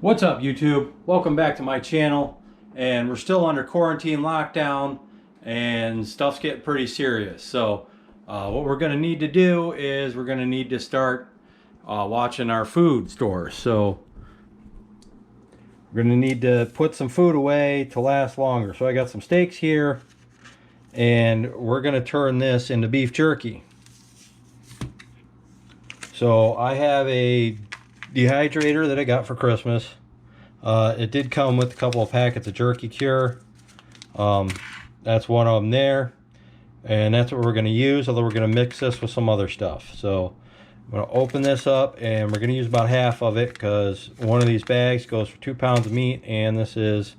What's up, YouTube? Welcome back to my channel. And we're still under quarantine lockdown and stuff's getting pretty serious. So what we're going to need to do is we're going to need to start watching our food stores. So we're going to need to put some food away to last longer. So I got some steaks here and we're going to turn this into beef jerky. So I have a dehydrator that I got for Christmas. It did come with a couple of packets of jerky cure. That's one of them there, and that's what we're going to use, although we're going to mix this with some other stuff. So I'm going to open this up and we're going to use about half of it because one of these bags goes for 2 pounds of meat and this is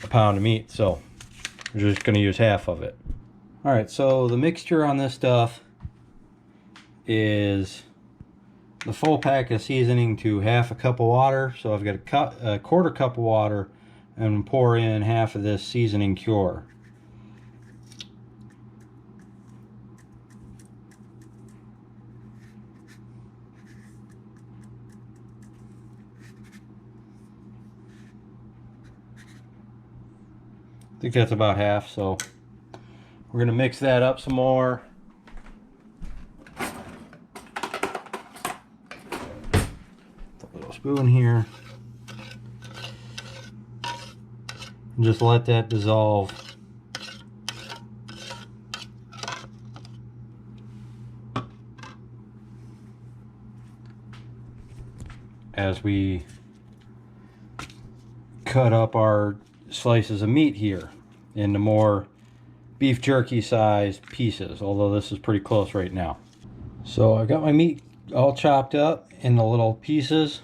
a pound of meat, so we're just going to use half of it. Alright, so the mixture on this stuff is the full pack of seasoning to half a cup of water. So I've got a quarter cup of water and pour in half of this seasoning cure. I think that's about half, so we're going to mix that up some more. Spoon here and just let that dissolve. As we cut up our slices of meat here into more beef jerky sized pieces, although this is pretty close right now. So I've got my meat all chopped up into little pieces.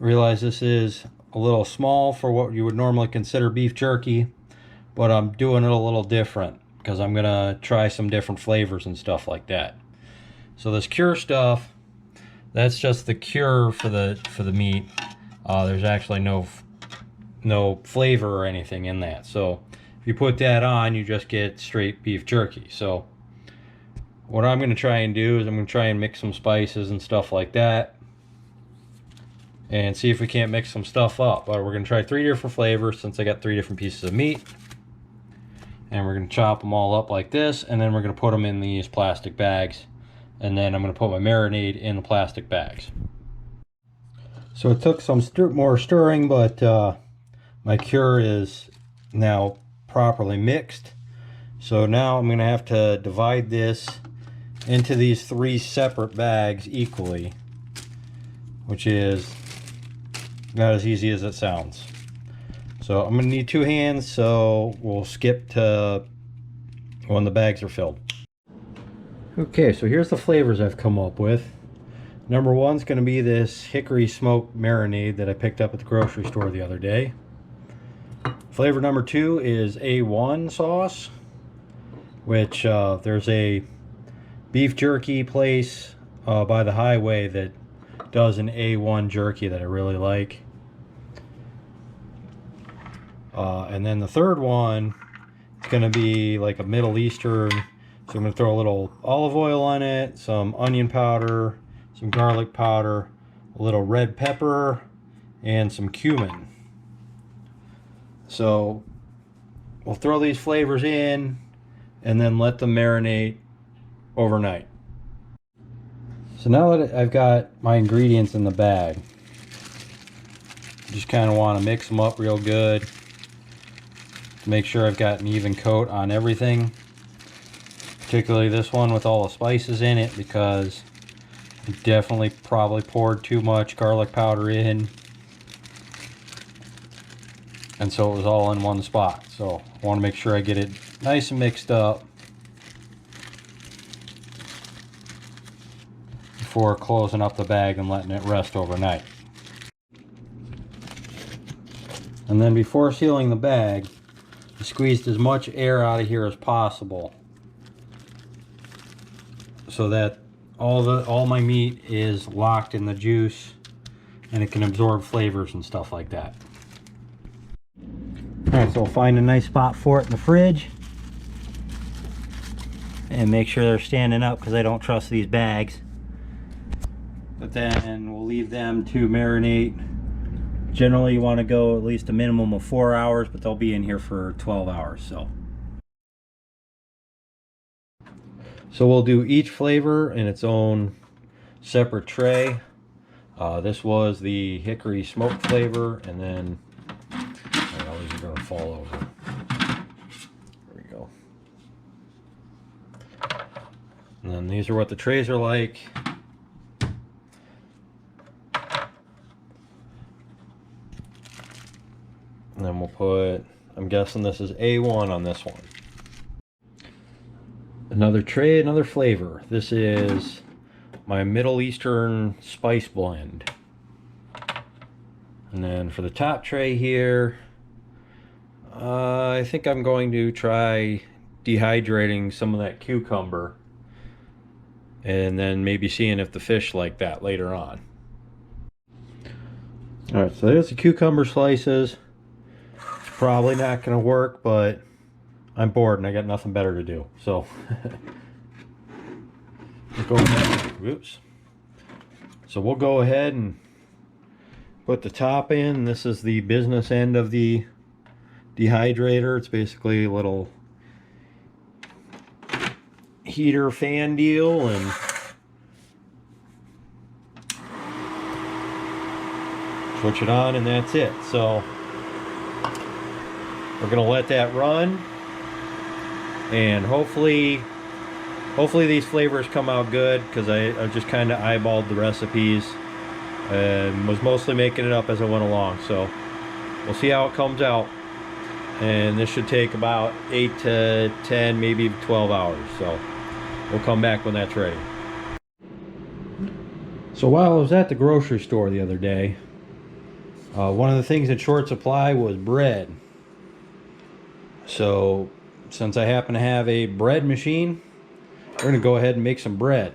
Realize this is a little small for what you would normally consider beef jerky, but I'm doing it a little different because I'm gonna try some different flavors and stuff like that. So this cure stuff, that's just the cure for the meat. There's actually no flavor or anything in that. So if you put that on, you just get straight beef jerky. So what I'm gonna try and do is I'm gonna try and mix some spices and stuff like that and see if we can't mix some stuff up. But we're going to try 3 different flavors since I got 3 different pieces of meat. And we're going to chop them all up like this, and then we're going to put them in these plastic bags. And then I'm going to put my marinade in the plastic bags. So it took some more stirring, but my cure is now properly mixed. So now I'm going to have to divide this into these 3 separate bags equally, which is not as easy as it sounds. So I'm going to need 2 hands, so we'll skip to when the bags are filled. Okay, so here's the flavors I've come up with. Number 1 is going to be this hickory smoked marinade that I picked up at the grocery store the other day. Flavor number 2 is A1 sauce, which there's a beef jerky place by the highway that does an A1 jerky that I really like. And then the third one is going to be like a Middle Eastern. So I'm going to throw a little olive oil on it, some onion powder, some garlic powder, a little red pepper, and some cumin. So we'll throw these flavors in and then let them marinate overnight. So now that I've got my ingredients in the bag, just kind of want to mix them up real good to make sure I've got an even coat on everything, particularly this one with all the spices in it, because I definitely probably poured too much garlic powder in, and so it was all in one spot. So I want to make sure I get it nice and mixed up before closing up the bag and letting it rest overnight. And then before sealing the bag, I squeezed as much air out of here as possible so that all my meat is locked in the juice and it can absorb flavors and stuff like that. Alright, so we'll find a nice spot for it in the fridge and make sure they're standing up because I don't trust these bags. But then we'll leave them to marinate Generally you want to go at least a minimum of 4 hours, but they'll be in here for 12 hours. So we'll do each flavor in its own separate tray. This was the hickory smoked flavor, and then oh, these are going to fall over. There we go. And then these are what the trays are like. And then we'll put, I'm guessing this is A1 on this one. Another tray, another flavor. This is my Middle Eastern spice blend. And then for the top tray here, I think I'm going to try dehydrating some of that cucumber and then maybe seeing if the fish like that later on. Alright, so there's the cucumber slices. It's probably not going to work, but I'm bored and I got nothing better to do. So we'll go ahead. Whoops. So we'll go ahead and put the top in. This is the business end of the dehydrator. It's basically a little heater fan deal, and switch it on and that's it. So we're gonna let that run, and hopefully these flavors come out good, because I just kind of eyeballed the recipes and was mostly making it up as I went along. So we'll see how it comes out, and this should take about 8 to 10, maybe 12 hours. So we'll come back when that's ready. So while I was at the grocery store the other day, one of the things in short supply was bread. So since I happen to have a bread machine, we're going to go ahead and make some bread.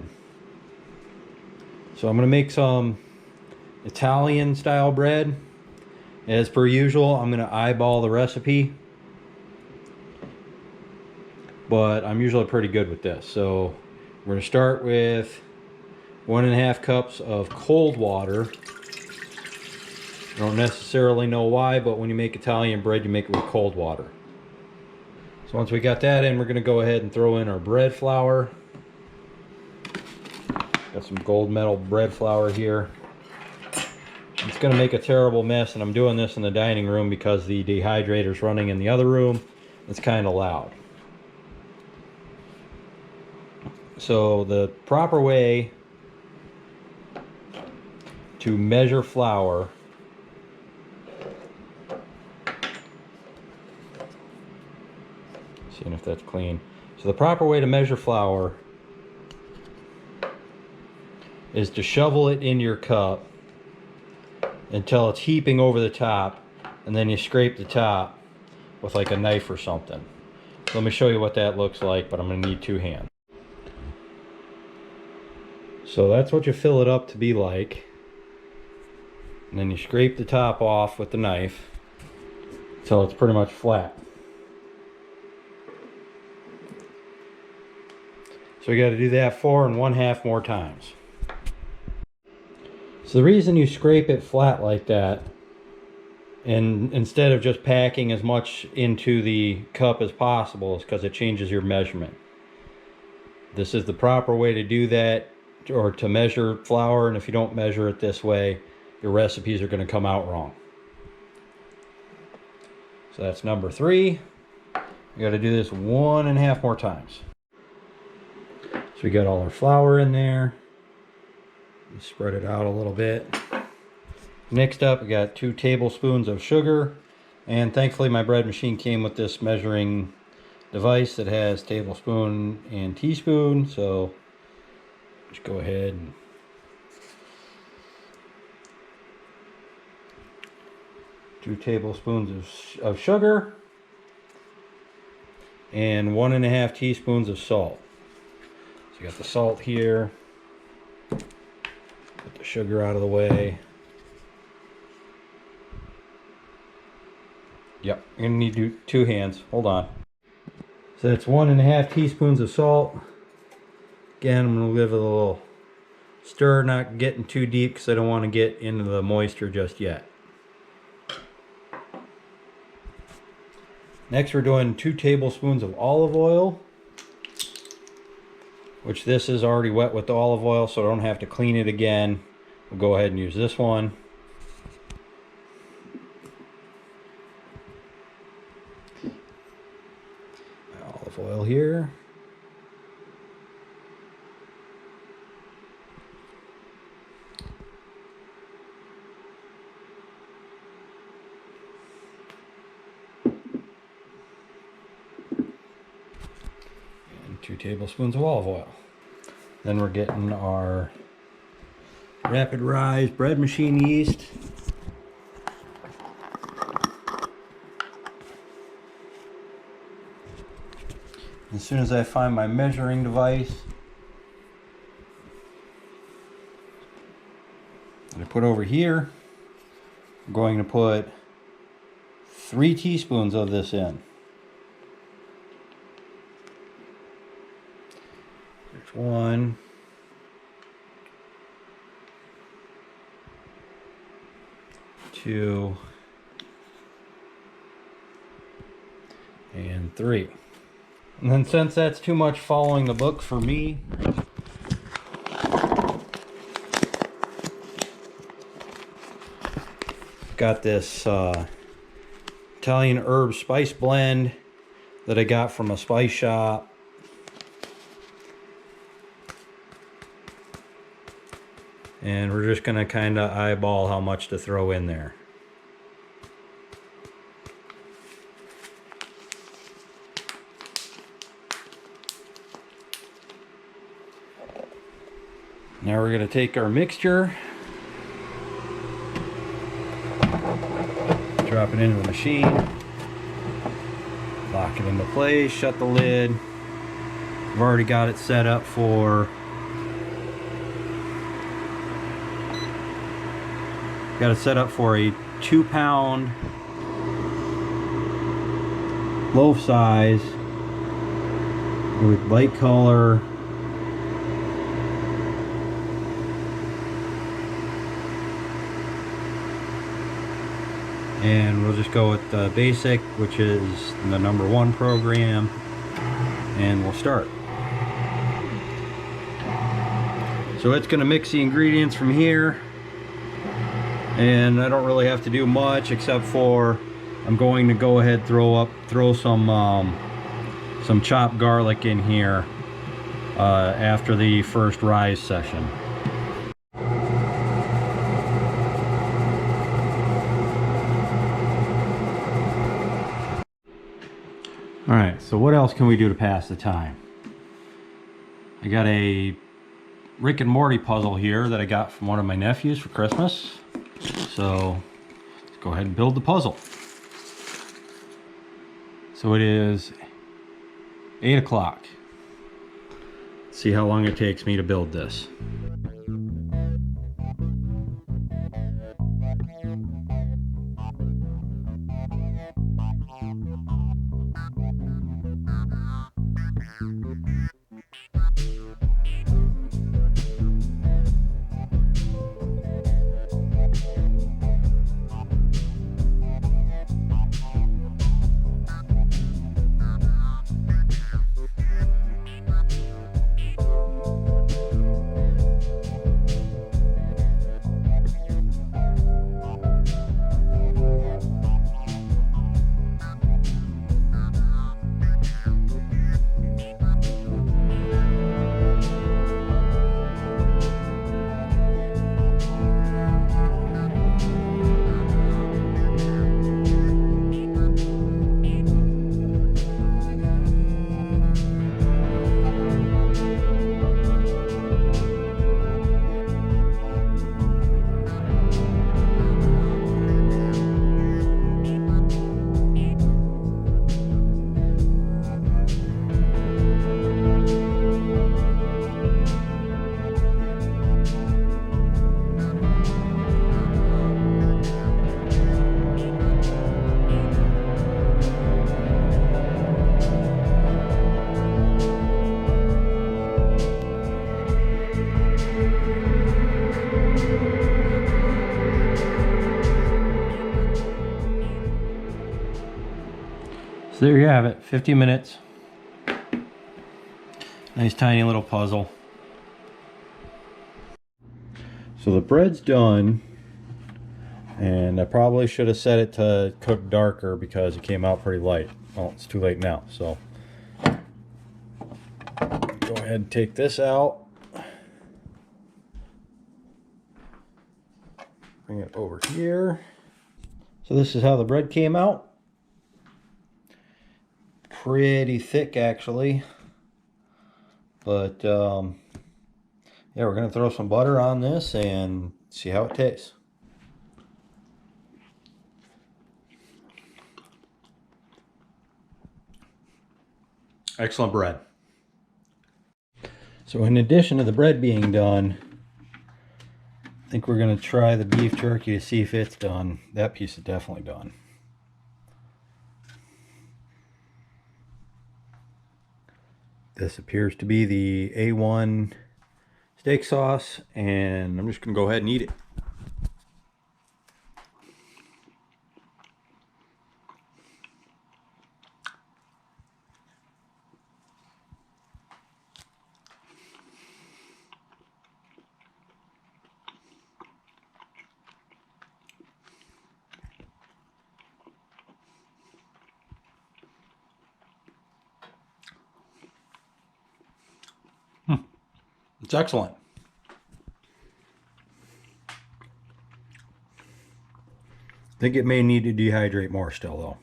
So I'm going to make some Italian style bread. As per usual, I'm going to eyeball the recipe, but I'm usually pretty good with this. So we're going to start with 1.5 cups of cold water. I don't necessarily know why, but when you make Italian bread, you make it with cold water. So once we got that in, we're going to go ahead and throw in our bread flour. Got some gold medal bread flour here. It's going to make a terrible mess, and I'm doing this in the dining room because the dehydrator's running in the other room. It's kind of loud. So the proper way to measure flour seeing if that's clean. So the proper way to measure flour is to shovel it in your cup until it's heaping over the top, and then you scrape the top with like a knife or something. So let me show you what that looks like, but I'm going to need 2 hands. So that's what you fill it up to be like, and then you scrape the top off with the knife until it's pretty much flat. So we got to do that 4 1/2 more times. So the reason you scrape it flat like that, and instead of just packing as much into the cup as possible, is because it changes your measurement. This is the proper way to do that, or to measure flour, and if you don't measure it this way, your recipes are going to come out wrong. So that's number 3. We got to do this 1 1/2 more times. So we got all our flour in there. Spread it out a little bit. Next up, we got 2 tablespoons of sugar, and thankfully my bread machine came with this measuring device that has tablespoon and teaspoon. So just go ahead and two tablespoons of sugar and 1 1/2 teaspoons of salt. So you got the salt here. Put the sugar out of the way. Yep, you're gonna need to do 2 hands. Hold on. So that's 1 1/2 teaspoons of salt. Again, I'm gonna give it a little stir, not getting too deep because I don't want to get into the moisture just yet. Next we're doing 2 tablespoons of olive oil, which this is already wet with the olive oil, so I don't have to clean it again. We'll go ahead and use this one. Olive oil here. And 2 tablespoons of olive oil. Then we're getting our rapid rise bread machine yeast. As soon as I find my measuring device, that I put over here, I'm going to put 3 teaspoons of this in. There's 1, 2, and 3. And then since that's too much following the book for me, got this Italian herb spice blend that I got from a spice shop. And we're just gonna kind of eyeball how much to throw in there. Now we're going to take our mixture, drop it into the machine, lock it into place, shut the lid. I've already got it set up for a 2-pound loaf size with light color. And we'll just go with the basic, which is the #1 program, and we'll start. So it's going to mix the ingredients from here, and I don't really have to do much except for I'm going to go ahead throw some chopped garlic in here after the first rise session. Alright, so what else can we do to pass the time? I got a Rick and Morty puzzle here that I got from one of my nephews for Christmas. So let's go ahead and build the puzzle. So it is 8 o'clock. See how long it takes me to build this. So there you have it, 50 minutes. Nice tiny little puzzle. So the bread's done, and I probably should have set it to cook darker because it came out pretty light. Well, it's too late now, so go ahead and take this out. Bring it over here. So this is how the bread came out. Pretty thick actually. But yeah, we're gonna throw some butter on this and see how it tastes. Excellent bread. So in addition to the bread being done, I think we're gonna try the beef jerky to see if it's done. That piece is definitely done. This appears to be the A1 steak sauce, and I'm just gonna go ahead and eat it. It's excellent. I think it may need to dehydrate more still though.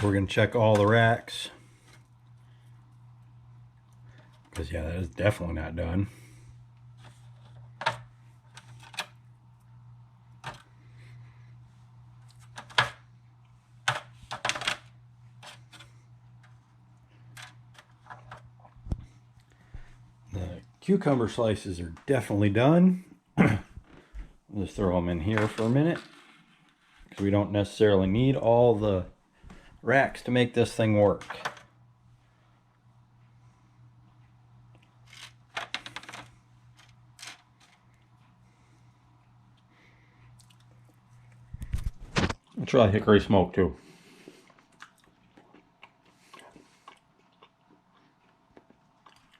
We're going to check all the racks. Because yeah, that is definitely not done. The cucumber slices are definitely done. I'll just throw them in here for a minute, because we don't necessarily need all the racks to make this thing work. I'll try hickory smoke too.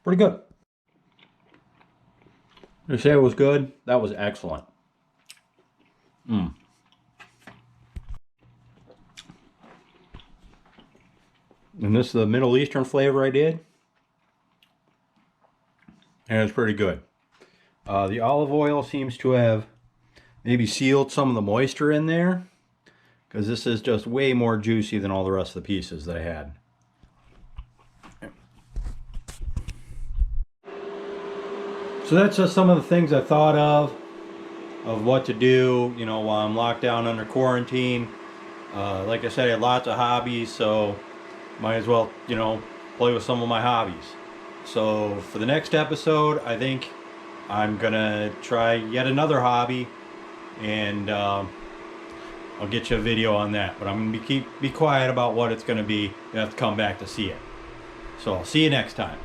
Pretty good. You say it was good? That was excellent. And this is the Middle Eastern flavor I did. And it's pretty good. The olive oil seems to have maybe sealed some of the moisture in there, because this is just way more juicy than all the rest of the pieces that I had. So that's just some of the things I thought of what to do, you know, while I'm locked down under quarantine. Like I said, I had lots of hobbies, so might as well, you know, play with some of my hobbies. So for the next episode, I think I'm gonna try yet another hobby, and I'll get you a video on that. But I'm gonna be quiet about what it's gonna be. You have to come back to see it. So I'll see you next time.